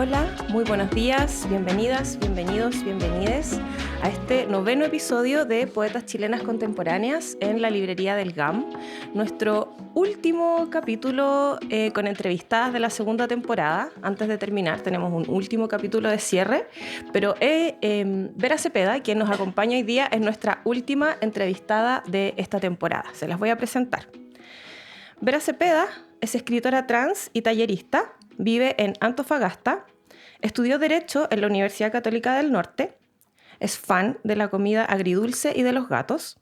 Hola, muy buenos días, bienvenidas, bienvenidos, bienvenides a este 9º episodio de Poetas Chilenas Contemporáneas en la librería del GAM, nuestro último capítulo con entrevistadas de la segunda temporada. Antes de terminar tenemos un último capítulo de cierre, pero Vera Cepeda, quien nos acompaña hoy día, es nuestra última entrevistada de esta temporada. Se las voy a presentar. Vera Cepeda es escritora trans y tallerista, vive en Antofagasta, estudió Derecho en la Universidad Católica del Norte, es fan de la comida agridulce y de los gatos,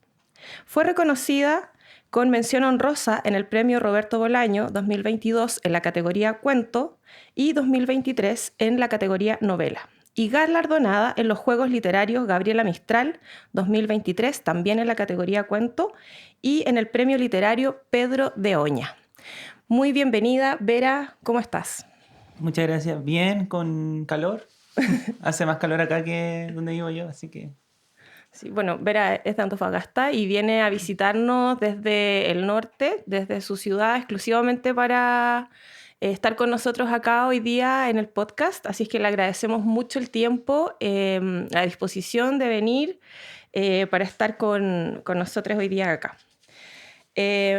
fue reconocida con mención honrosa en el Premio Roberto Bolaño 2022 en la categoría Cuento y 2023 en la categoría Novela, y galardonada en los Juegos Literarios Gabriela Mistral 2023 también en la categoría Cuento y en el Premio Literario Pedro de Oña. Muy bienvenida, Vera, ¿cómo estás? Muchas gracias. Bien, con calor. Hace más calor acá que donde vivo yo, así que... Sí, bueno, Vera es de Antofagasta y viene a visitarnos desde el norte, desde su ciudad, exclusivamente para estar con nosotros acá hoy día en el podcast. Así es que le agradecemos mucho el tiempo, la disposición de venir para estar con nosotros hoy día acá.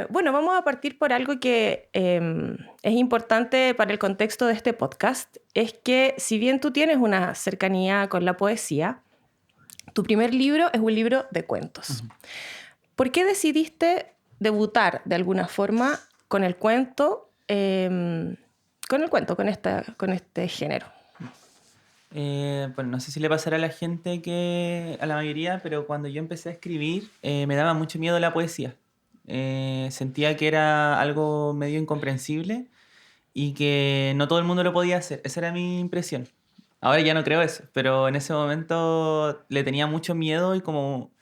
Bueno, vamos a partir por algo que es importante para el contexto de este podcast. Es que si bien tú tienes una cercanía con la poesía, tu primer libro es un libro de cuentos. ¿Por qué decidiste debutar de alguna forma con el cuento, con este género? Bueno, no sé si le pasará a la gente a la mayoría, pero cuando yo empecé a escribir me daba mucho miedo la poesía. Sentía que era algo medio incomprensible y que no todo el mundo lo podía hacer. Esa era mi impresión. Ahora ya no creo eso, pero en ese momento le tenía mucho miedo y como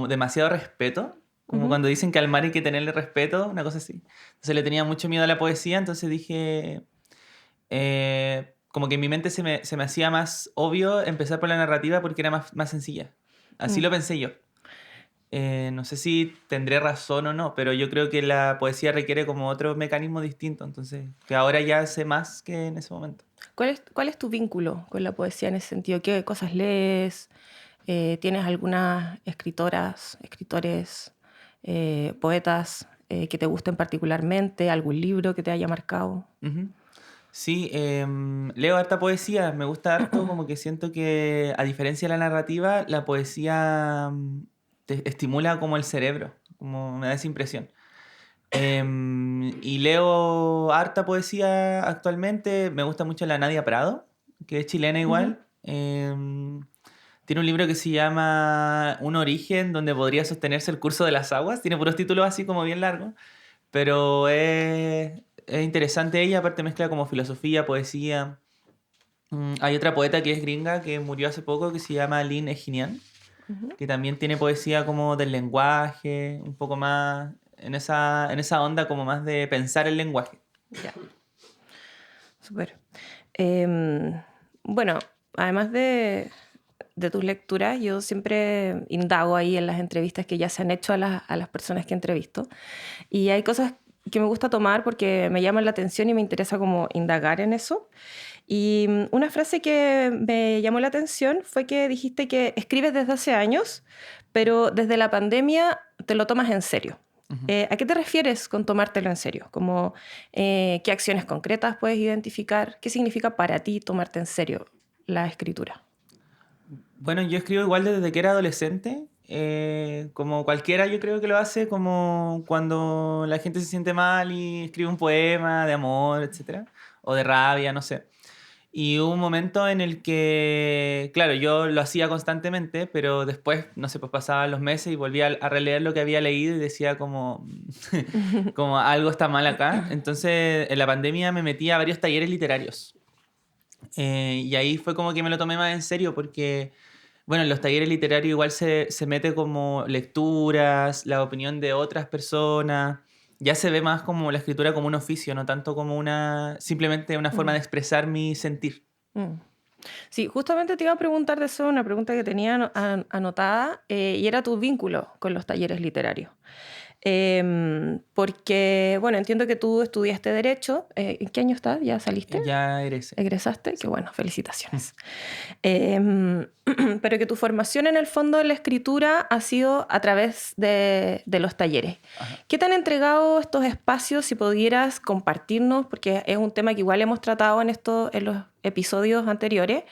demasiado respeto. Como Uh-huh. cuando dicen que al mar hay que tenerle respeto, una cosa así. Entonces le tenía mucho miedo a la poesía, entonces dije... como que en mi mente se me hacía más obvio empezar por la narrativa porque era más sencilla. Así lo pensé yo. No sé si tendré razón o no, pero yo creo que la poesía requiere como otro mecanismo distinto, entonces que ahora ya sé más que en ese momento. ¿Cuál es tu vínculo con la poesía en ese sentido? ¿Qué cosas lees? ¿Tienes algunas escritoras, escritores, poetas que te gusten particularmente? ¿Algún libro que te haya marcado? Ujú. Sí, leo harta poesía, me gusta harto, como que siento que a diferencia de la narrativa, la poesía te estimula como el cerebro, como me da esa impresión. Y leo harta poesía actualmente. Me gusta mucho la Nadia Prado, que es chilena Uh-huh. igual. Tiene un libro que se llama Un origen, donde podría sostenerse el curso de las aguas. Tiene puros títulos así como bien largos, pero es interesante ella. Aparte mezcla como filosofía, poesía. Hay otra poeta que es gringa, que murió hace poco, que se llama Lynn Eginian, Uh-huh. que también tiene poesía como del lenguaje, un poco más en esa onda como más de pensar el lenguaje. Ya, súper. Em, bueno, además de tus lecturas, yo siempre indago ahí en las entrevistas que ya se han hecho a las personas que entrevisto. Y hay cosas que me gusta tomar porque me llaman la atención y me interesa como indagar en eso. Y una frase que me llamó la atención fue que dijiste que escribes desde hace años, pero desde la pandemia te lo tomas en serio. Ujú. ¿A qué te refieres con tomártelo en serio? Como, ¿qué acciones concretas puedes identificar? ¿Qué significa para ti tomarte en serio la escritura? Bueno, yo escribo igual desde que era adolescente, como cualquiera yo creo que lo hace, como cuando la gente se siente mal y escribe un poema de amor, etcétera, o de rabia, no sé. Y hubo un momento en el que, claro, yo lo hacía constantemente, pero después, no sé, pues pasaban los meses y volvía a releer lo que había leído y decía como, como algo está mal acá. Entonces, en la pandemia me metí a varios talleres literarios. Y ahí fue como que me lo tomé más en serio porque, bueno, en los talleres literarios igual se mete como lecturas, la opinión de otras personas. Ya se ve más como la escritura como un oficio, no tanto como simplemente una forma Mm, de expresar mi sentir. mm. Sí, justamente te iba a preguntar de eso, una pregunta que tenía anotada, y era tu vínculo con los talleres literarios. Porque, bueno, entiendo que tú estudiaste Derecho. ¿En qué año estás? ¿Ya saliste? Ya eres. ¿Egresaste? Sí. Qué bueno, felicitaciones. Pero que tu formación en el fondo de la escritura ha sido a través de los talleres. Ajá. ¿Qué te han entregado estos espacios? Si pudieras compartirnos, porque es un tema que igual hemos tratado en los episodios anteriores.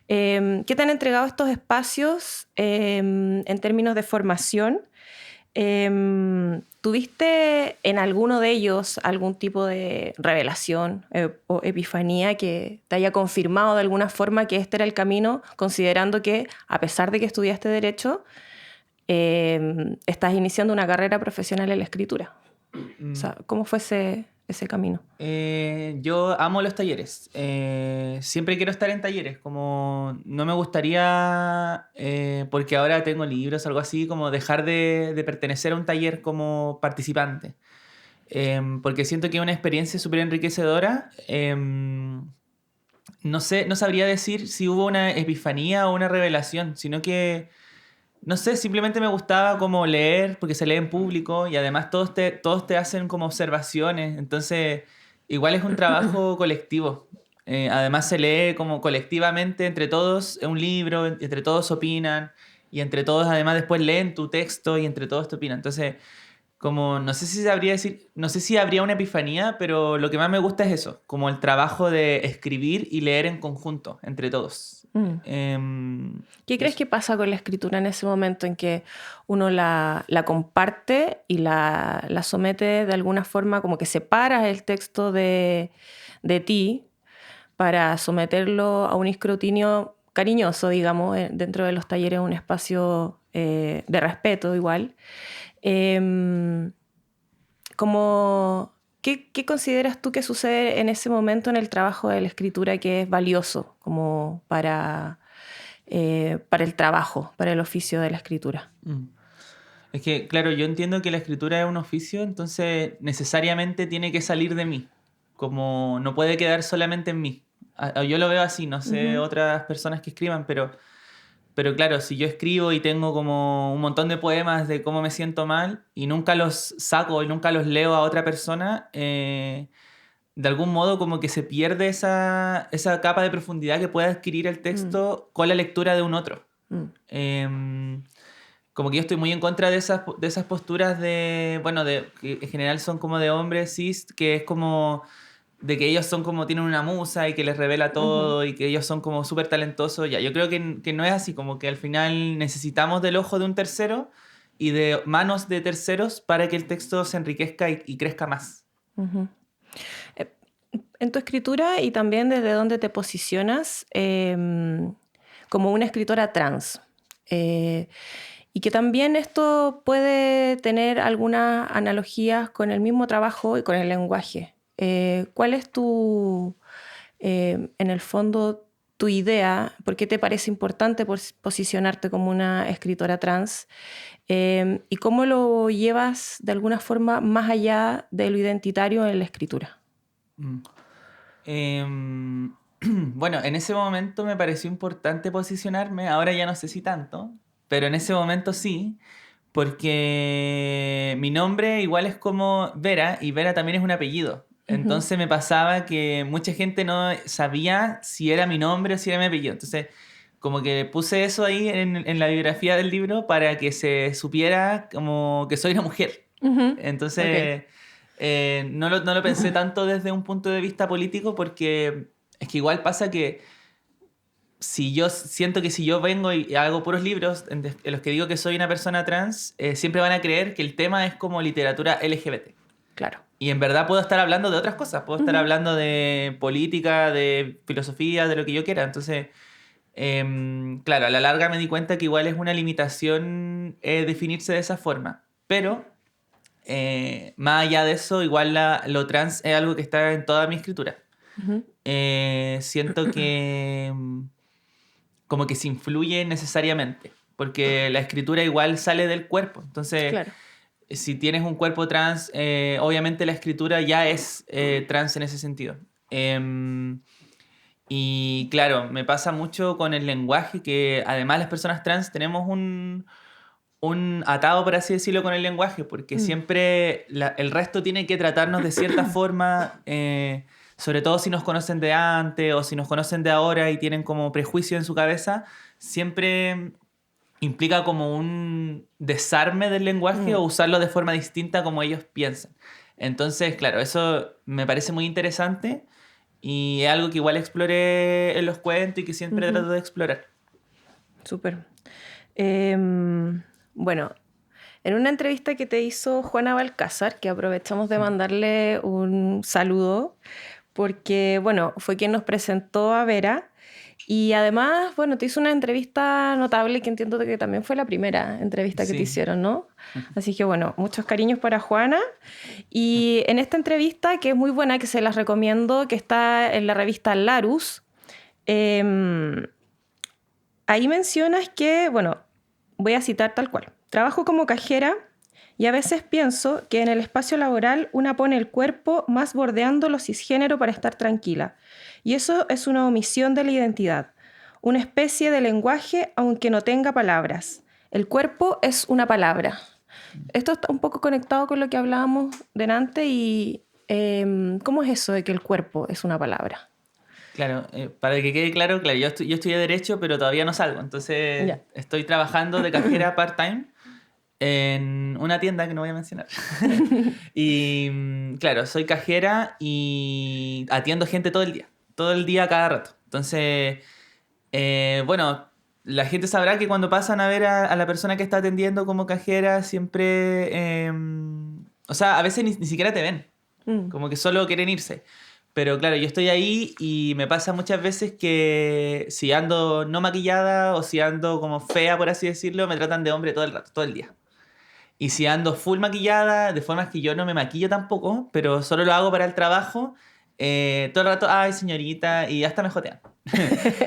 ¿Qué te han entregado estos espacios en términos de formación? ¿Tuviste en alguno de ellos algún tipo de revelación o epifanía que te haya confirmado de alguna forma que este era el camino, considerando que, a pesar de que estudiaste Derecho, estás iniciando una carrera profesional en la escritura? O sea, ¿cómo fue ese camino? Yo amo los talleres. Siempre quiero estar en talleres. Como no me gustaría, porque ahora tengo libros, algo así, como dejar de pertenecer a un taller como participante. Porque siento que es una experiencia súper enriquecedora. No sé, no sabría decir si hubo una epifanía o una revelación, sino que no sé, simplemente me gustaba como leer, porque se lee en público y además todos te hacen como observaciones, entonces igual es un trabajo colectivo. Además se lee como colectivamente entre todos un libro, entre todos opinan y entre todos además después leen tu texto y entre todos te opinan. Entonces, como no sé si sabría decir, no sé si habría una epifanía, pero lo que más me gusta es eso, como el trabajo de escribir y leer en conjunto, entre todos. Mm. ¿Qué crees Eso. que pasa con la escritura en ese momento en que uno la comparte y la somete de alguna forma, como que separas el texto de ti para someterlo a un escrutinio cariñoso, digamos, dentro de los talleres, un espacio de respeto igual? Como, ¿qué consideras tú que sucede en ese momento en el trabajo de la escritura que es valioso como para el trabajo, para el oficio de la escritura? Mm. Es que, claro, yo entiendo que la escritura es un oficio, entonces necesariamente tiene que salir de mí, como no puede quedar solamente en mí. Yo lo veo así, no sé Ujú. otras personas que escriban, pero claro, si yo escribo y tengo como un montón de poemas de cómo me siento mal y nunca los saco y nunca los leo a otra persona, de algún modo como que se pierde esa capa de profundidad que puede adquirir el Mm, texto con la lectura de un otro. mm, Em, Como que yo estoy muy en contra de esas posturas de, bueno, que en general son como de hombres cis, que es como de que ellos son como tienen una musa y que les revela ujú, todo y que ellos son como súper talentosos. Ya, yo creo que no es así, como que al final necesitamos del ojo de un tercero y de manos de terceros para que el texto se enriquezca y crezca más. ujú. Eh, En tu escritura y también desde dónde te posicionas como una escritora trans. Eh, y que también esto puede tener algunas analogías con el mismo trabajo y con el lenguaje. ¿Cuál es en el fondo, tu idea? ¿Por qué te parece importante posicionarte como una escritora trans? ¿Y cómo lo llevas de alguna forma más allá de lo identitario en la escritura? Mm. Em, bueno, en ese momento me pareció importante posicionarme, ahora ya no sé si tanto, pero en ese momento sí, porque mi nombre igual es como Vera y Vera también es un apellido. Ujú. Entonces me pasaba que mucha gente no sabía si era mi nombre o si era mi apellido. Entonces, como que puse eso ahí en la biografía del libro para que se supiera como que soy una mujer. Ujú. Ok. Entonces, no lo pensé tanto desde un punto de vista político porque es que igual pasa que si yo siento que si yo vengo y hago puros libros en los que digo que soy una persona trans, siempre van a creer que el tema es como literatura LGBT. Claro. Y en verdad puedo estar hablando de otras cosas, puedo estar Ujú. hablando de política, de filosofía, de lo que yo quiera. Entonces, claro, a la larga me di cuenta que igual es una limitación definirse de esa forma. Pero más allá de eso, igual lo trans es algo que está en toda mi escritura. Ujú. Siento que como que se influye necesariamente, porque la escritura igual sale del cuerpo. Entonces, Claro. si tienes un cuerpo trans, obviamente la escritura ya es trans en ese sentido. Y claro, me pasa mucho con el lenguaje que además las personas trans tenemos un atado, por así decirlo, con el lenguaje, porque siempre el resto tiene que tratarnos de cierta forma, sobre todo si nos conocen de antes o si nos conocen de ahora y tienen como prejuicio en su cabeza, siempre implica como un desarme del lenguaje o usarlo de forma distinta como ellos piensan. Entonces, claro, eso me parece muy interesante y es algo que igual exploré en los cuentos y que siempre trato de explorar. Súper. Bueno, en una entrevista que te hizo Juana Balcázar, que aprovechamos de mandarle un saludo, porque, bueno, fue quien nos presentó a Vera. Y además, bueno, te hizo una entrevista notable que entiendo que también fue la primera entrevista que te hicieron, ¿no? Así que, bueno, muchos cariños para Juana. Y en esta entrevista, que es muy buena, que se las recomiendo, que está en la revista Larus, ahí mencionas que, bueno, voy a citar tal cual. Trabajo como cajera y a veces pienso que en el espacio laboral una pone el cuerpo más bordeando lo cisgénero para estar tranquila. Y eso es una omisión de la identidad, una especie de lenguaje aunque no tenga palabras. El cuerpo es una palabra. Esto está un poco conectado con lo que hablábamos delante y ¿cómo es eso de que el cuerpo es una palabra? Claro, para que quede claro, yo estudié Derecho, pero todavía no salgo. Entonces estoy trabajando de cajera part-time en una tienda que no voy a mencionar. Y claro, soy cajera y atiendo gente todo el día, cada rato. Entonces, bueno, la gente sabrá que cuando pasan a ver a la persona que está atendiendo como cajera, siempre, o sea, a veces ni siquiera te ven, como que solo quieren irse. Pero claro, yo estoy ahí y me pasa muchas veces que si ando no maquillada o si ando como fea, por así decirlo, me tratan de hombre todo el rato, todo el día. Y si ando full maquillada, de formas que yo no me maquillo tampoco, pero solo lo hago para el trabajo, todo el rato, ay señorita, y hasta me jotean.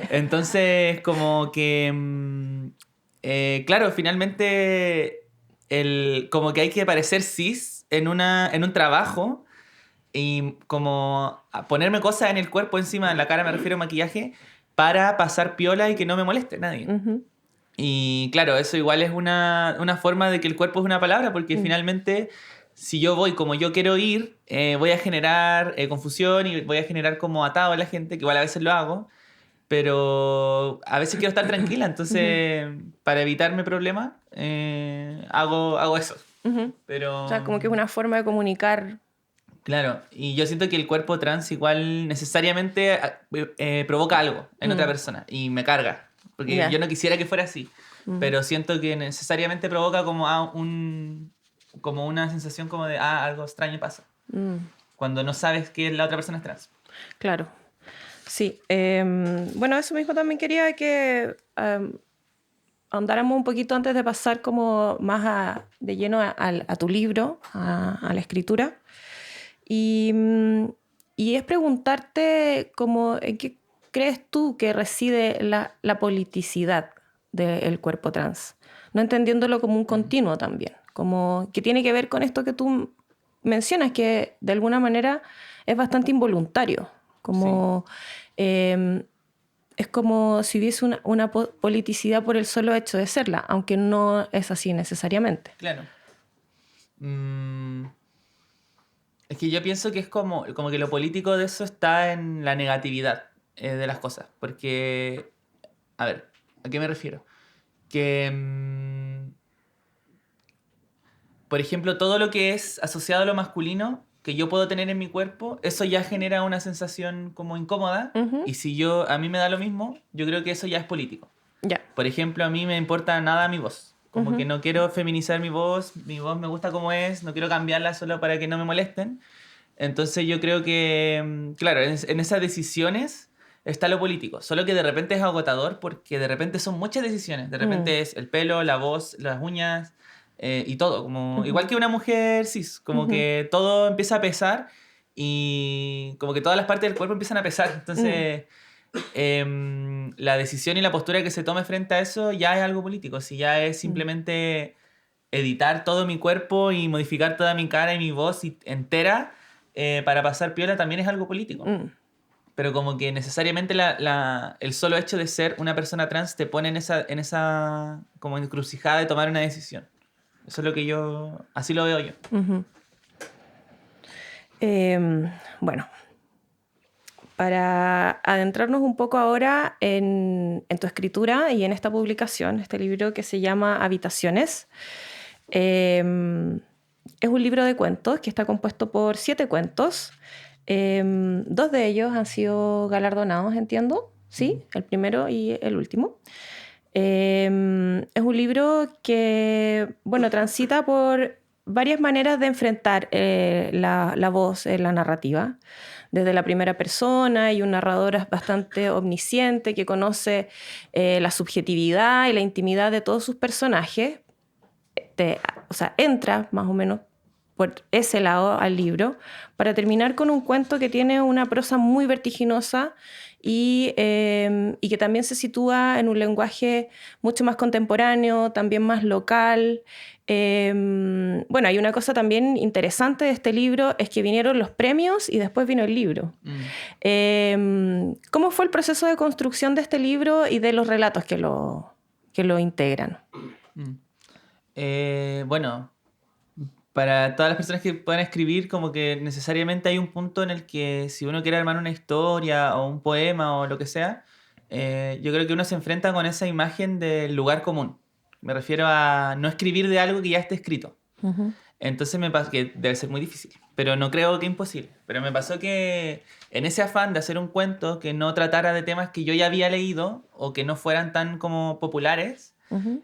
Entonces, como que, claro, finalmente, como que hay que parecer cis en un trabajo y como ponerme cosas en el cuerpo encima, en la cara me refiero a maquillaje, para pasar piola y que no me moleste nadie. Y claro, eso igual es una forma de que el cuerpo es una palabra, porque finalmente, si yo voy como yo quiero ir, voy a generar confusión y voy a generar como atado a la gente, que igual a veces lo hago, pero a veces quiero estar tranquila, entonces para evitarme problemas, hago eso. Pero... O sea, como que es una forma de comunicar. Claro, y yo siento que el cuerpo trans igual necesariamente provoca algo en otra persona y me carga, porque yo no quisiera que fuera así, pero siento que necesariamente provoca como, como una sensación como de, algo extraño pasa, cuando no sabes que la otra persona es trans. Claro, sí. Bueno, eso mismo también quería que ahondáramos un poquito antes de pasar como más de lleno a tu libro, a la escritura. Y es preguntarte como, ¿en qué crees tú que reside la politicidad del cuerpo trans? No entendiéndolo como un continuo también, como que tiene que ver con esto que tú mencionas, que de alguna manera es bastante involuntario, como... es como si hubiese una politicidad por el solo hecho de serla, aunque no es así necesariamente. Claro. Es que yo pienso que es como que lo político de eso está en la negatividad de las cosas. Porque, a ver, ¿a qué me refiero? Que, por ejemplo, todo lo que es asociado a lo masculino que yo puedo tener en mi cuerpo, eso ya genera una sensación como incómoda. Y si a mí me da lo mismo, yo creo que eso ya es político. Por ejemplo, a mí me importa nada mi voz. Como que no quiero feminizar mi voz me gusta como es, no quiero cambiarla solo para que no me molesten. Entonces yo creo que, claro, en esas decisiones está lo político, solo que de repente es agotador porque de repente son muchas decisiones. De repente es el pelo, la voz, las uñas y todo. Como, igual que una mujer cis, como que todo empieza a pesar y como que todas las partes del cuerpo empiezan a pesar. Entonces... la decisión y la postura que se tome frente a eso ya es algo político. Si ya es simplemente editar todo mi cuerpo y modificar toda mi cara y mi voz entera para pasar piola, también es algo político. pero como que necesariamente el solo hecho de ser una persona trans te pone en esa como encrucijada de tomar una decisión. Eso es lo que así lo veo yo. Uh-huh. Bueno, para adentrarnos un poco ahora en tu escritura y en esta publicación, este libro que se llama Habitaciones, es un libro de cuentos que está compuesto por 7 cuentos. 2 de ellos han sido galardonados, entiendo, ¿sí? El primero y el último. Es un libro que, bueno, transita por varias maneras de enfrentar la voz en la narrativa. Desde la primera persona, y un narrador bastante omnisciente que conoce la subjetividad y la intimidad de todos sus personajes. O sea, entra más o menos por ese lado al libro, para terminar con un cuento que tiene una prosa muy vertiginosa y que también se sitúa en un lenguaje mucho más contemporáneo, también más local. Bueno, hay una cosa también interesante de este libro, es que vinieron los premios y después vino el libro. ¿Cómo fue el proceso de construcción de este libro y de los relatos que lo integran? Bueno, para todas las personas que puedan escribir, como que necesariamente hay un punto en el que si uno quiere armar una historia o un poema o lo que sea, yo creo que uno se enfrenta con esa imagen del lugar común. Me refiero a no escribir de algo que ya esté escrito. Uh-huh. Entonces me pasó que debe ser muy difícil, pero no creo que imposible. Pero me pasó que en ese afán de hacer un cuento que no tratara de temas que yo ya había leído o que no fueran tan como populares, Uh-huh.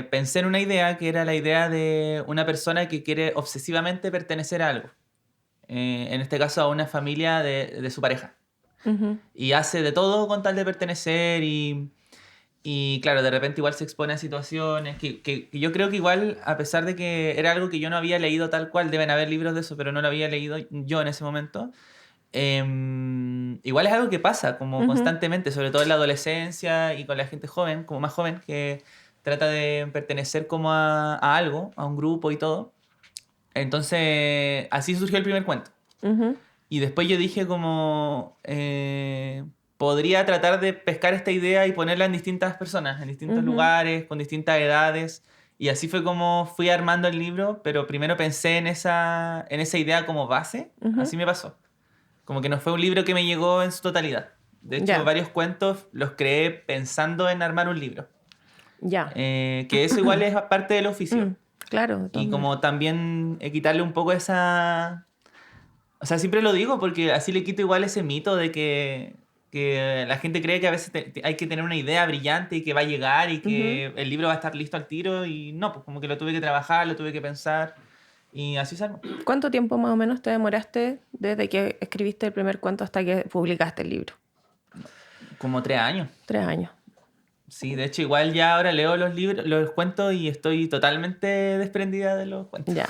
pensé en una idea que era la idea de una persona que quiere obsesivamente pertenecer a algo. En este caso a una familia de su pareja. Uh-huh. Y hace de todo con tal de pertenecer y claro, de repente igual se expone a situaciones que yo creo que igual, a pesar de que era algo que yo no había leído tal cual, deben haber libros de eso, pero no lo había leído yo en ese momento, igual es algo que pasa como Uh-huh. constantemente, sobre todo en la adolescencia y con la gente joven, como más joven, que trata de pertenecer como a algo, a un grupo y todo. Entonces, así surgió el primer cuento. Uh-huh. Y después yo dije como, podría tratar de pescar esta idea y ponerla en distintas personas, en distintos Uh-huh. lugares, con distintas edades. Y así fue como fui armando el libro, pero primero pensé en esa idea como base. Uh-huh. Así me pasó. Como que no fue un libro que me llegó en su totalidad. De hecho, Ya. varios cuentos los creé pensando en armar un libro. Ya. Que eso igual es parte del oficio. Claro. Y como también quitarle un poco esa... O sea, siempre lo digo porque así le quito igual ese mito de que la gente cree que a veces hay que tener una idea brillante y que va a llegar y que el libro va a estar listo al tiro y no, pues como que lo tuve que trabajar, lo tuve que pensar y así se armó. ¿Cuánto tiempo más o menos te demoraste desde que escribiste el primer cuento hasta que publicaste el libro? Como 3 años. 3 años. Sí, de hecho igual ya ahora leo los libros, los cuentos y estoy totalmente desprendida de los cuentos. Ya,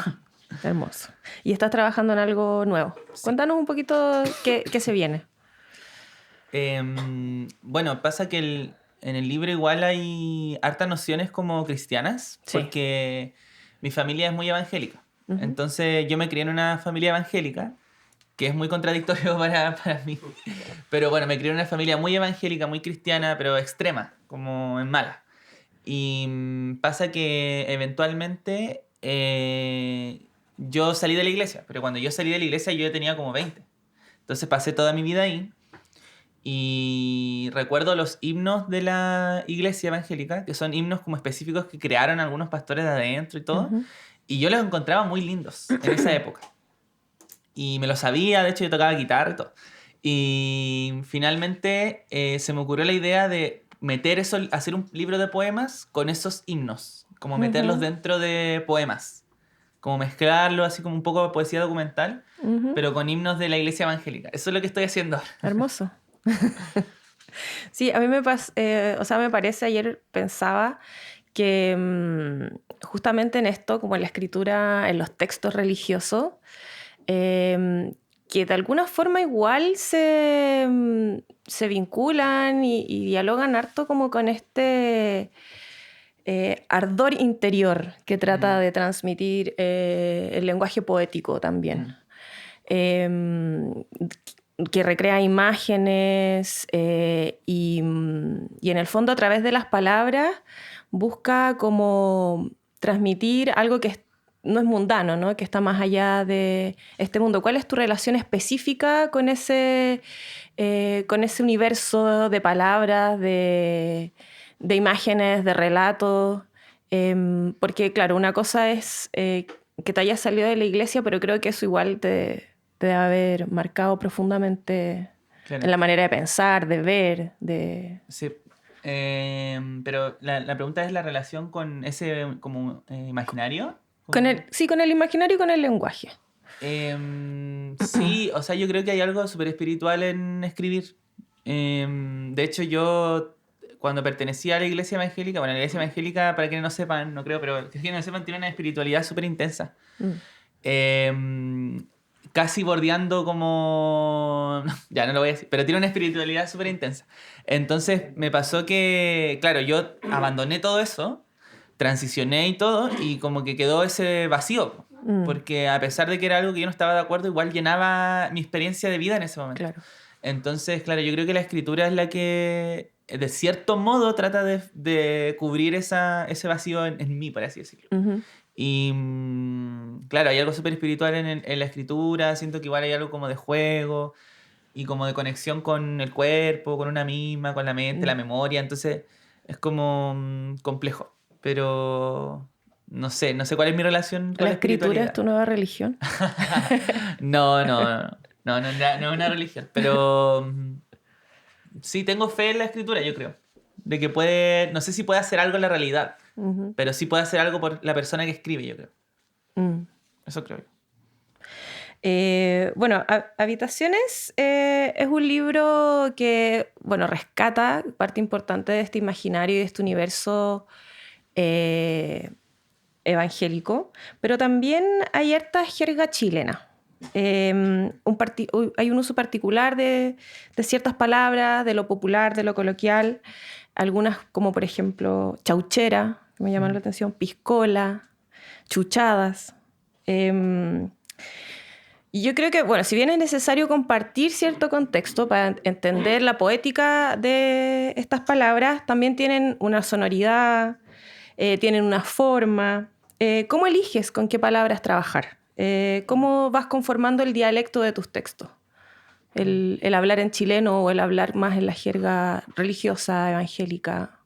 hermoso. ¿Y estás trabajando en algo nuevo? Sí. Cuéntanos un poquito qué se viene. Bueno, pasa que en el libro igual hay hartas nociones como cristianas, Sí. porque mi familia es muy evangélica. Uh-huh. Entonces yo me crié en una familia evangélica, que es muy contradictorio para mí. Pero bueno, me crié en una familia muy evangélica, muy cristiana, pero extrema, como en mala. Y pasa que eventualmente yo salí de la iglesia, pero cuando yo salí de la iglesia yo ya tenía como 20. Entonces pasé toda mi vida ahí. Y recuerdo los himnos de la iglesia evangélica, que son himnos como específicos que crearon algunos pastores de adentro y todo. Uh-huh. Y yo los encontraba muy lindos en esa época. Y me lo sabía, de hecho yo tocaba guitarra y todo. Y finalmente se me ocurrió la idea de meter eso, hacer un libro de poemas con esos himnos. Como meterlos Uh-huh. dentro de poemas. Como mezclarlo así como un poco de poesía documental, Uh-huh. pero con himnos de la iglesia evangélica. Eso es lo que estoy haciendo ahora. Hermoso. Sí, a mí me parece, ayer pensaba que justamente en esto, como en la escritura, en los textos religiosos, que de alguna forma igual se vinculan y dialogan harto como con este ardor interior que trata de transmitir el lenguaje poético también. que recrea imágenes y en el fondo a través de las palabras busca como transmitir algo que no es mundano, ¿no? Que está más allá de este mundo. ¿Cuál es tu relación específica con ese universo de palabras, de imágenes, de relatos? Porque, claro, una cosa es que te hayas salido de la iglesia, pero creo que eso igual te debe haber marcado profundamente Claro. en la manera de pensar, de ver, de... Sí. Pero la pregunta es la relación con ese como imaginario. Sí, con el imaginario y con el lenguaje. Sí, o sea, yo creo que hay algo súper espiritual en escribir. De hecho, yo cuando pertenecía a la iglesia evangélica, bueno, la iglesia evangélica, para quienes no sepan, no creo, pero que no sepan, tiene una espiritualidad súper intensa. Casi bordeando como... Ya, no lo voy a decir, pero tiene una espiritualidad súper intensa. Entonces me pasó que, claro, yo abandoné todo eso, transicioné y todo, y como que quedó ese vacío. Porque a pesar de que era algo que yo no estaba de acuerdo, igual llenaba mi experiencia de vida en ese momento. Claro. Entonces, claro, yo creo que la escritura es la que, de cierto modo, trata de cubrir ese vacío en mí, por así decirlo. Y claro, hay algo súper espiritual en la escritura, siento que igual hay algo como de juego y como de conexión con el cuerpo, con una misma, con la mente, la memoria, entonces es como complejo, pero no sé cuál es mi relación con ¿La la escritura espiritualidad. es tu nueva religión? No es una religión, pero sí tengo fe en la escritura, yo creo, de que puede, no sé si puede hacer algo en la realidad, pero sí puede hacer algo por la persona que escribe, yo creo. Eso creo yo. Bueno, Habitaciones es un libro que, bueno, rescata parte importante de este imaginario y de este universo evangélico, pero también hay harta jerga chilena. Hay un uso particular de ciertas palabras, de lo popular, de lo coloquial, algunas como por ejemplo chauchera, que me llaman la atención, piscola, chuchadas. Y yo creo que, bueno, si bien es necesario compartir cierto contexto para entender la poética de estas palabras, también tienen una sonoridad, tienen una forma. ¿Cómo eliges con qué palabras trabajar? ¿Cómo vas conformando el dialecto de tus textos? El hablar en chileno o el hablar más en la jerga religiosa, evangélica.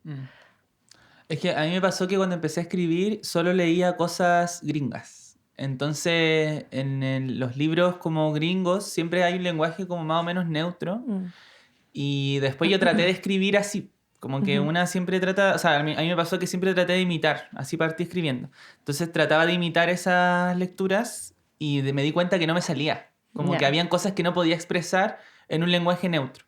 Es que a mí me pasó que cuando empecé a escribir solo leía cosas gringas. Entonces, en los libros como gringos siempre hay un lenguaje como más o menos neutro. Y después yo traté de escribir así. Como que una siempre trata... O sea, a mí me pasó que siempre traté de imitar. Así partí escribiendo. Entonces trataba de imitar esas lecturas y me di cuenta que no me salía. Como que habían cosas que no podía expresar en un lenguaje neutro.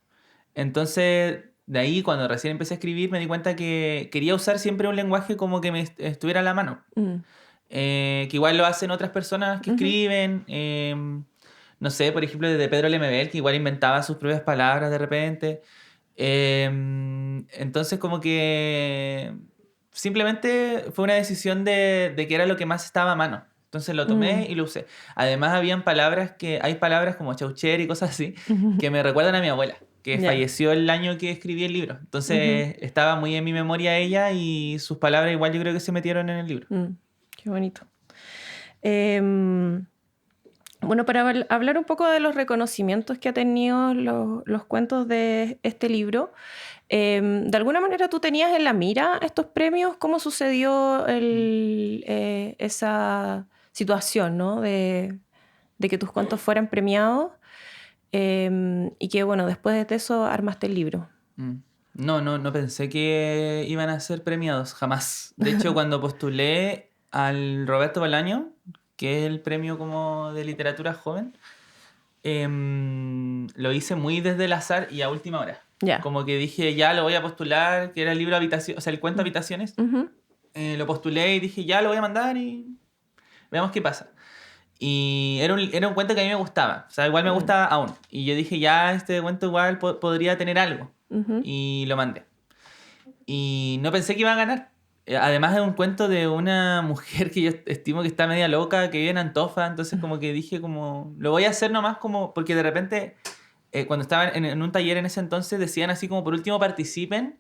Entonces, de ahí, cuando recién empecé a escribir, me di cuenta que quería usar siempre un lenguaje como que me estuviera a la mano. Que igual lo hacen otras personas que escriben. No sé, por ejemplo, desde Pedro Lemebel, que igual inventaba sus propias palabras de repente. Entonces, como que simplemente fue una decisión de que era lo que más estaba a mano. Entonces lo tomé y lo usé. Además, hay palabras como chaucher y cosas así, que me recuerdan a mi abuela, que falleció el año que escribí el libro. Entonces estaba muy en mi memoria ella y sus palabras igual yo creo que se metieron en el libro. Qué bonito. Bueno, para hablar un poco de los reconocimientos que ha tenido los cuentos de este libro, ¿de alguna manera tú tenías en la mira estos premios? ¿Cómo sucedió esa situación, ¿no? de que tus cuentos fueran premiados y que, bueno, después de eso armaste el libro? No pensé que iban a ser premiados, jamás. De hecho, cuando postulé al Roberto Bolaño, que es el premio como de literatura joven, lo hice muy desde el azar y a última hora. Como que dije, ya lo voy a postular, que era el libro Habitaciones, o sea, el cuento Habitaciones. Lo postulé y dije, ya lo voy a mandar y veamos qué pasa. Y era un cuento que a mí me gustaba, o sea, igual me gusta aún. Y yo dije, ya este cuento igual podría tener algo. Y lo mandé. Y no pensé que iba a ganar. Además es un cuento de una mujer que yo estimo que está media loca, que vive en Antofa, entonces como que dije como, lo voy a hacer nomás como, porque de repente cuando estaba en un taller en ese entonces, decían así como por último participen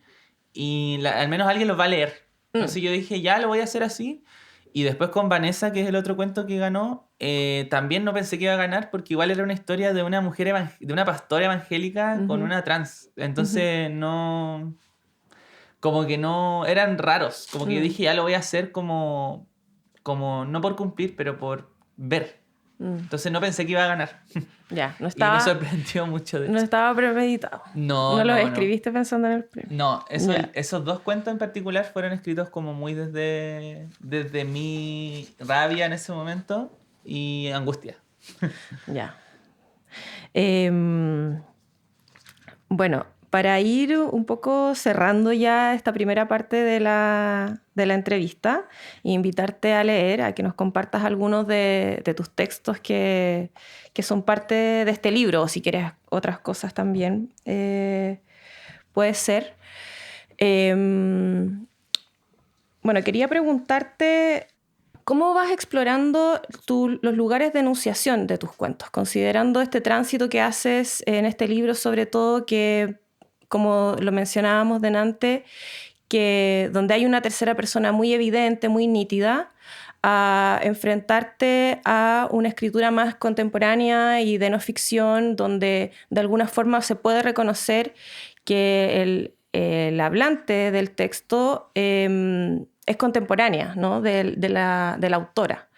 y al menos alguien los va a leer. Entonces yo dije, ya lo voy a hacer así. Y después con Vanessa, que es el otro cuento que ganó, también no pensé que iba a ganar porque igual era una historia de una mujer, de una pastora evangélica con una trans. Entonces no... Como que no... Eran raros. Como que yo dije, ya lo voy a hacer como... Como no por cumplir, pero por ver. Entonces no pensé que iba a ganar. Ya, no Y estaba... me sorprendió mucho, de No hecho. estaba premeditado. No, No lo no, escribiste pensando en el premio. no. Ya. Esos dos cuentos en particular fueron escritos como muy desde mi rabia en ese momento y angustia. Ya. Bueno, para ir un poco cerrando ya esta primera parte de la entrevista, e invitarte a leer, a que nos compartas algunos de tus textos que son parte de este libro, o si quieres otras cosas también, puede ser. Bueno, quería preguntarte, ¿cómo vas explorando los lugares de enunciación de tus cuentos? Considerando este tránsito que haces en este libro, sobre todo que, como lo mencionábamos delante, que donde hay una tercera persona muy evidente, muy nítida, a enfrentarte a una escritura más contemporánea y de no ficción, donde de alguna forma se puede reconocer que el hablante del texto es contemporánea, ¿no? de la autora.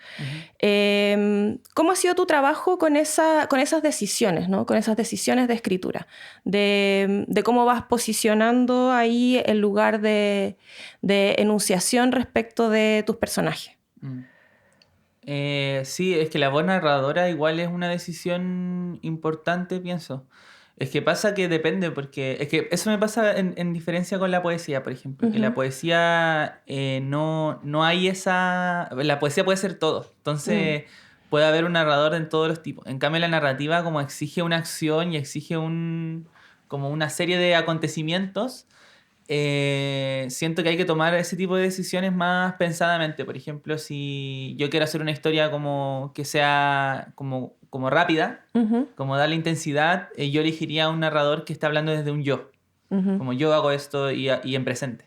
¿Cómo ha sido tu trabajo con esas decisiones, ¿no? Con esas decisiones de escritura? De cómo vas posicionando ahí el lugar de enunciación respecto de tus personajes. Sí, es que la voz narradora igual es una decisión importante, pienso. Es que pasa que depende, porque es que eso me pasa en diferencia con la poesía, por ejemplo, que la poesía no hay esa... La poesía puede ser todo, entonces puede haber un narrador en todos los tipos. En cambio, la narrativa como exige una acción y exige como una serie de acontecimientos, siento que hay que tomar ese tipo de decisiones más pensadamente. Por ejemplo, si yo quiero hacer una historia como que sea como rápida, como darle intensidad, yo elegiría un narrador que esté hablando desde un yo, como yo hago esto y en presente.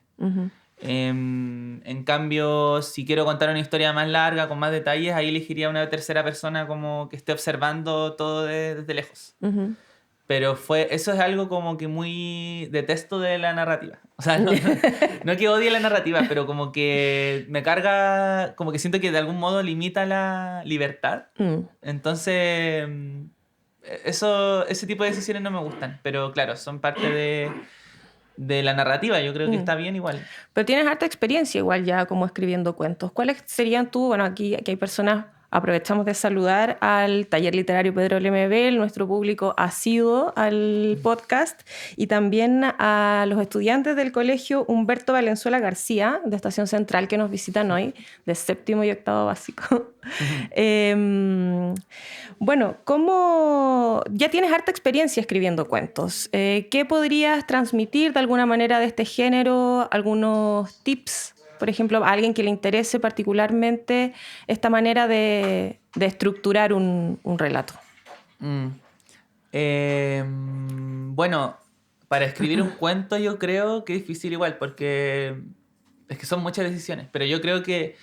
En cambio, si quiero contar una historia más larga, con más detalles, ahí elegiría una tercera persona como que esté observando todo desde lejos. Pero eso es algo como que muy detesto de la narrativa. O sea, no que odie la narrativa, pero como que me carga, como que siento que de algún modo limita la libertad. Entonces, ese tipo de decisiones no me gustan. Pero claro, son parte de la narrativa. Yo creo que está bien igual. Pero tienes harta experiencia igual ya como escribiendo cuentos. ¿Cuáles serían bueno, aquí hay personas... Aprovechamos de saludar al Taller Literario Pedro Lemebel, nuestro público asiduo al podcast, y también a los estudiantes del colegio Humberto Valenzuela García, de Estación Central, que nos visitan hoy, de 7º y 8º básico. Bueno, ya tienes harta experiencia escribiendo cuentos. ¿Qué podrías transmitir de alguna manera de este género? ¿Algunos tips? Por ejemplo, a alguien que le interese particularmente esta manera de estructurar un relato. Bueno, para escribir un cuento yo creo que es difícil igual, porque es que son muchas decisiones, pero yo creo que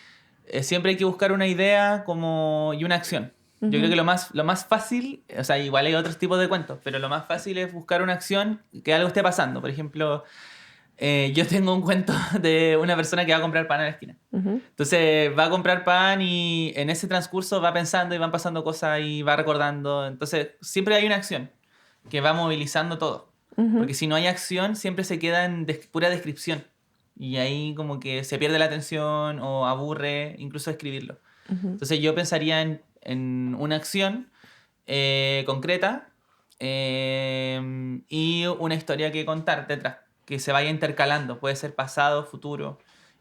siempre hay que buscar una idea y una acción. Yo creo que lo más fácil, o sea, igual hay otros tipos de cuentos, pero lo más fácil es buscar una acción, que algo esté pasando. Por ejemplo... yo tengo un cuento de una persona que va a comprar pan a la esquina. Entonces va a comprar pan y en ese transcurso va pensando y van pasando cosas y va recordando. Entonces siempre hay una acción que va movilizando todo. Porque si no hay acción, siempre se queda en pura descripción. Y ahí como que se pierde la atención o aburre incluso escribirlo. Entonces yo pensaría en una acción concreta y una historia que contar detrás, que se vaya intercalando, puede ser pasado, futuro,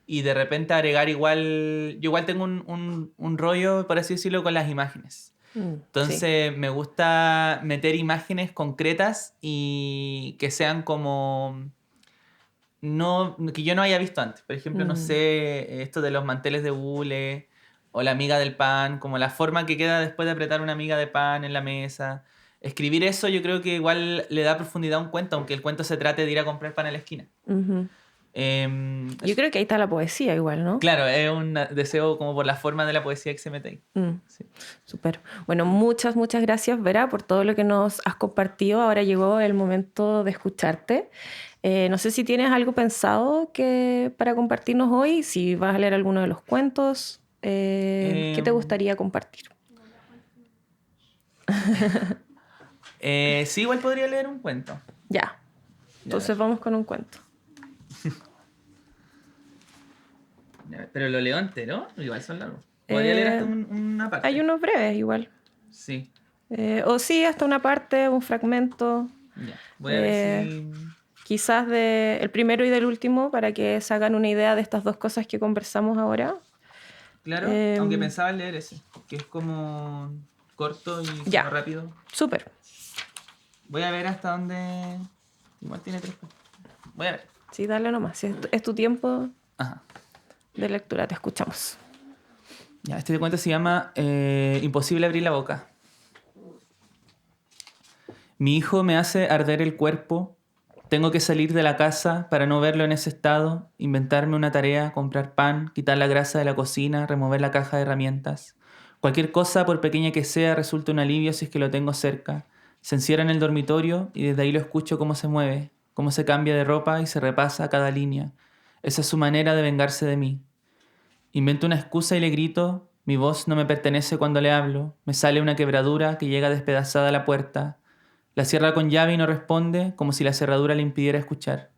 y de repente agregar yo igual tengo un rollo, por así decirlo, con las imágenes. Entonces me gusta meter imágenes concretas y que sean como... que yo no haya visto antes. Por ejemplo, no sé, esto de los manteles de hule o la miga del pan, como la forma que queda después de apretar una miga de pan en la mesa. escribir eso yo creo que igual le da profundidad a un cuento, aunque el cuento se trate de ir a comprar pan a la esquina. Yo creo que ahí está la poesía igual, ¿no? Claro, es un deseo como por la forma de la poesía que se mete ahí. Sí. Súper. Bueno, muchas gracias, Vera, por todo lo que nos has compartido. Ahora llegó el momento de escucharte. No sé si tienes algo pensado para compartirnos hoy, si vas a leer alguno de los cuentos. ¿Qué te gustaría compartir? Sí, igual podría leer un cuento. Ya. Entonces vamos con un cuento. Pero lo leo entero, igual son largos. Podría leer hasta una parte. Hay unos breves igual. Sí. O sí, hasta una parte, un fragmento. Ya. Voy a ver si... Quizás el primero y del último, para que se hagan una idea de estas dos cosas que conversamos ahora. Claro, aunque pensaba en leer ese, que es como corto y como rápido. Súper. Voy a ver hasta dónde... Igual tiene 3 partes. Voy a ver. Sí, dale nomás. Si es tu tiempo Ajá. de lectura, te escuchamos. Ya, este cuento se llama Imposible abrir la boca. Mi hijo me hace arder el cuerpo. Tengo que salir de la casa para no verlo en ese estado, inventarme una tarea, comprar pan, quitar la grasa de la cocina, remover la caja de herramientas. Cualquier cosa, por pequeña que sea, resulta un alivio si es que lo tengo cerca. Se encierra en el dormitorio y desde ahí lo escucho cómo se mueve, cómo se cambia de ropa y se repasa cada línea. Esa es su manera de vengarse de mí. Invento una excusa y le grito. Mi voz no me pertenece cuando le hablo. Me sale una quebradura que llega despedazada a la puerta. La cierra con llave y no responde, como si la cerradura le impidiera escuchar.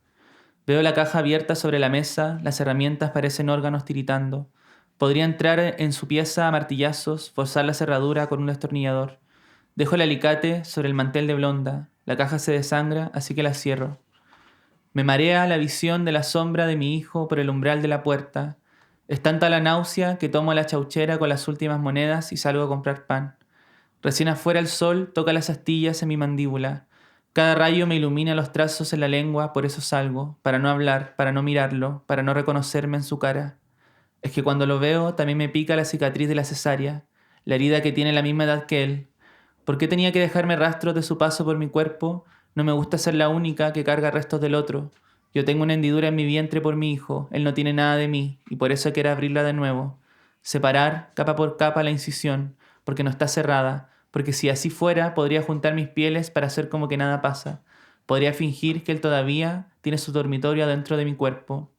Veo la caja abierta sobre la mesa, las herramientas parecen órganos tiritando. Podría entrar en su pieza a martillazos, forzar la cerradura con un destornillador. Dejo el alicate sobre el mantel de blonda. La caja se desangra, así que la cierro. Me marea la visión de la sombra de mi hijo por el umbral de la puerta. Es tanta la náusea que tomo la chauchera con las últimas monedas y salgo a comprar pan. Recién afuera el sol toca las astillas en mi mandíbula. Cada rayo me ilumina los trazos en la lengua, por eso salgo, para no hablar, para no mirarlo, para no reconocerme en su cara. Es que cuando lo veo también me pica la cicatriz de la cesárea, la herida que tiene la misma edad que él. ¿Por qué tenía que dejarme rastros de su paso por mi cuerpo? No me gusta ser la única que carga restos del otro. Yo tengo una hendidura en mi vientre por mi hijo, él no tiene nada de mí, y por eso quiero abrirla de nuevo. Separar, capa por capa, la incisión, porque no está cerrada, porque si así fuera, podría juntar mis pieles para hacer como que nada pasa. Podría fingir que él todavía tiene su dormitorio adentro de mi cuerpo.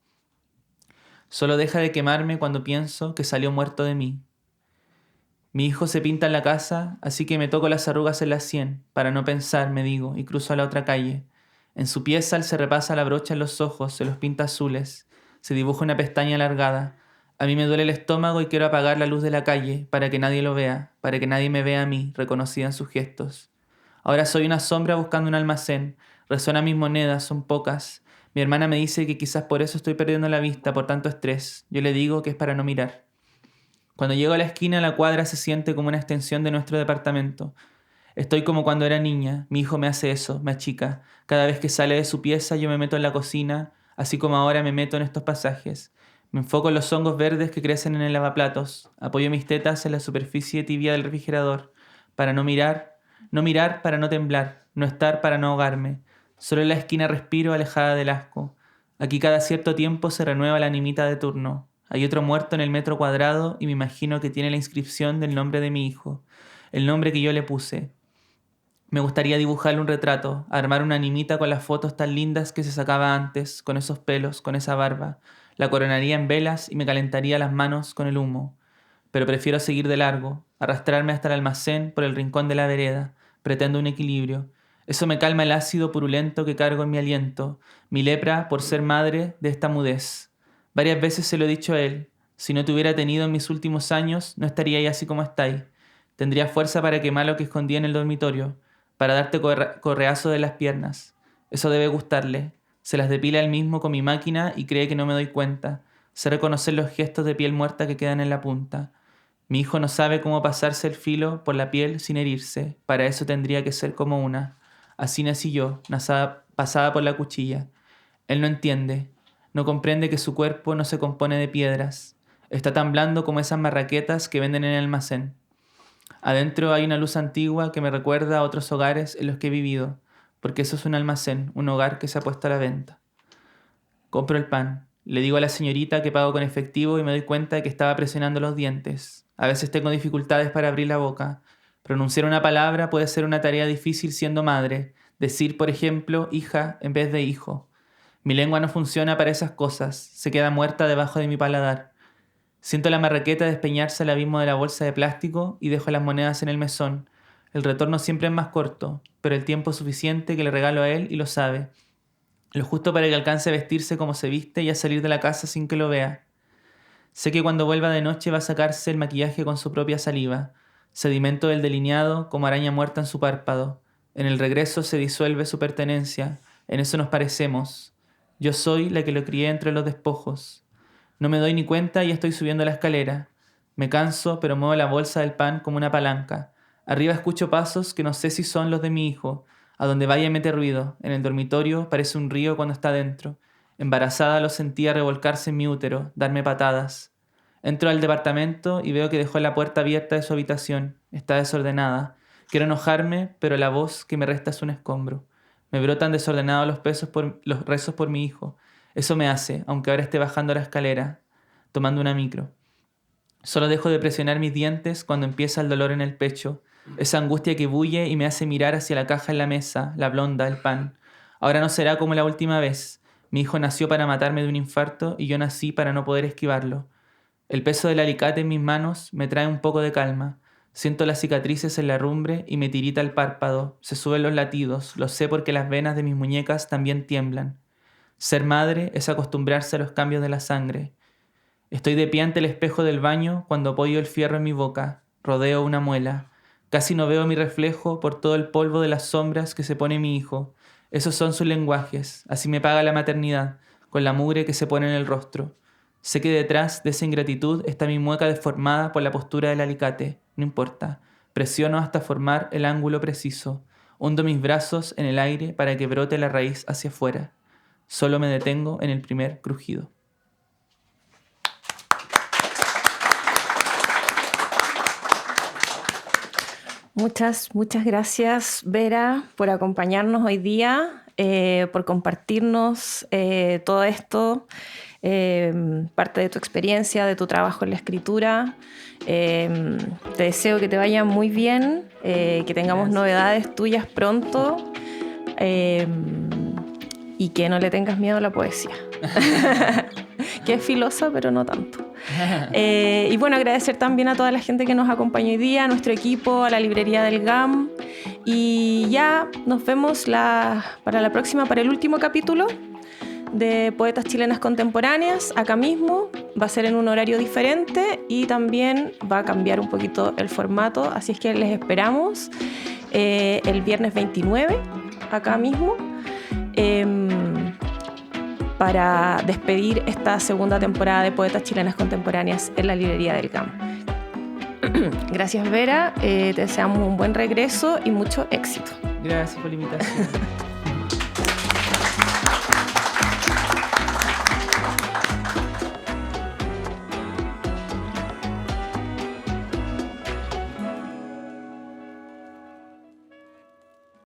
Solo deja de quemarme cuando pienso que salió muerto de mí. Mi hijo se pinta en la casa, así que me toco las arrugas en la sien, para no pensar, me digo, y cruzo a la otra calle. En su pieza él se repasa la brocha en los ojos, se los pinta azules, se dibuja una pestaña alargada. A mí me duele el estómago y quiero apagar la luz de la calle, para que nadie lo vea, para que nadie me vea a mí, reconocida en sus gestos. Ahora soy una sombra buscando un almacén, resuenan mis monedas, son pocas. Mi hermana me dice que quizás por eso estoy perdiendo la vista, por tanto estrés. Yo le digo que es para no mirar. Cuando llego a la esquina, la cuadra se siente como una extensión de nuestro departamento. Estoy como cuando era niña. Mi hijo me hace eso, me achica. Cada vez que sale de su pieza, yo me meto en la cocina, así como ahora me meto en estos pasajes. Me enfoco en los hongos verdes que crecen en el lavaplatos. Apoyo mis tetas en la superficie tibia del refrigerador. Para no mirar para no temblar, no estar para no ahogarme. Solo en la esquina respiro alejada del asco. Aquí cada cierto tiempo se renueva la nimita de turno. Hay otro muerto en el metro cuadrado y me imagino que tiene la inscripción del nombre de mi hijo, el nombre que yo le puse. Me gustaría dibujarle un retrato, armar una animita con las fotos tan lindas que se sacaba antes, con esos pelos, con esa barba. La coronaría en velas y me calentaría las manos con el humo. Pero prefiero seguir de largo, arrastrarme hasta el almacén por el rincón de la vereda. Pretendo un equilibrio. Eso me calma el ácido purulento que cargo en mi aliento, mi lepra por ser madre de esta mudez. Varias veces se lo he dicho a él. Si no te hubiera tenido en mis últimos años, no estaría ahí así como estáis. Tendría fuerza para quemar lo que escondía en el dormitorio, para darte correazo de las piernas. Eso debe gustarle. Se las depila él mismo con mi máquina y cree que no me doy cuenta. Sé reconocer los gestos de piel muerta que quedan en la punta. Mi hijo no sabe cómo pasarse el filo por la piel sin herirse. Para eso tendría que ser como una. Así nací yo, pasada por la cuchilla. Él no entiende. No comprende que su cuerpo no se compone de piedras. Está tan blando como esas marraquetas que venden en el almacén. Adentro hay una luz antigua que me recuerda a otros hogares en los que he vivido, porque eso es un almacén, un hogar que se ha puesto a la venta. Compro el pan. Le digo a la señorita que pago con efectivo y me doy cuenta de que estaba presionando los dientes. A veces tengo dificultades para abrir la boca. Pronunciar una palabra puede ser una tarea difícil siendo madre. Decir, por ejemplo, hija en vez de hijo. Mi lengua no funciona para esas cosas. Se queda muerta debajo de mi paladar. Siento la marraqueta despeñarse al abismo de la bolsa de plástico y dejo las monedas en el mesón. El retorno siempre es más corto, pero el tiempo es suficiente que le regalo a él y lo sabe. Lo justo para que alcance a vestirse como se viste y a salir de la casa sin que lo vea. Sé que cuando vuelva de noche va a sacarse el maquillaje con su propia saliva, sedimento del delineado como araña muerta en su párpado. En el regreso se disuelve su pertenencia, en eso nos parecemos. Yo soy la que lo crié entre los despojos. No me doy ni cuenta y estoy subiendo la escalera. Me canso, pero muevo la bolsa del pan como una palanca. Arriba escucho pasos que no sé si son los de mi hijo. A donde vaya mete ruido. En el dormitorio parece un río cuando está dentro. Embarazada lo sentía revolcarse en mi útero, darme patadas. Entro al departamento y veo que dejó la puerta abierta de su habitación. Está desordenada. Quiero enojarme, pero la voz que me resta es un escombro. Me brotan desordenados los rezos por mi hijo. Eso me hace, aunque ahora esté bajando la escalera, tomando una micro. Solo dejo de presionar mis dientes cuando empieza el dolor en el pecho. Esa angustia que bulle y me hace mirar hacia la caja en la mesa, la blonda, el pan. Ahora no será como la última vez. Mi hijo nació para matarme de un infarto y yo nací para no poder esquivarlo. El peso del alicate en mis manos me trae un poco de calma. Siento las cicatrices en la herrumbre y me tirita el párpado. Se suben los latidos. Lo sé porque las venas de mis muñecas también tiemblan. Ser madre es acostumbrarse a los cambios de la sangre. Estoy de pie ante el espejo del baño cuando apoyo el fierro en mi boca. Rodeo una muela. Casi no veo mi reflejo por todo el polvo de las sombras que se pone mi hijo. Esos son sus lenguajes. Así me paga la maternidad, con la mugre que se pone en el rostro. Sé que detrás de esa ingratitud está mi mueca deformada por la postura del alicate. No importa. Presiono hasta formar el ángulo preciso. Hundo mis brazos en el aire para que brote la raíz hacia afuera. Solo me detengo en el primer crujido. Muchas gracias, Vera, por acompañarnos hoy día, por compartirnos todo esto, parte de tu experiencia, de tu trabajo en la escritura. Te deseo que te vaya muy bien, que tengamos novedades tuyas pronto y que no le tengas miedo a la poesía. Que es filosa, pero no tanto. Y bueno, agradecer también a toda la gente que nos acompañó hoy día, a nuestro equipo, a la librería del GAM. Y ya nos vemos para la próxima, para el último capítulo de Poetas Chilenas Contemporáneas, acá mismo. Va a ser en un horario diferente y también va a cambiar un poquito el formato, así es que les esperamos el viernes 29, acá mismo, para despedir esta segunda temporada de Poetas Chilenas Contemporáneas en la librería del GAM. Gracias, Vera. Te deseamos un buen regreso y mucho éxito. Gracias por la invitación.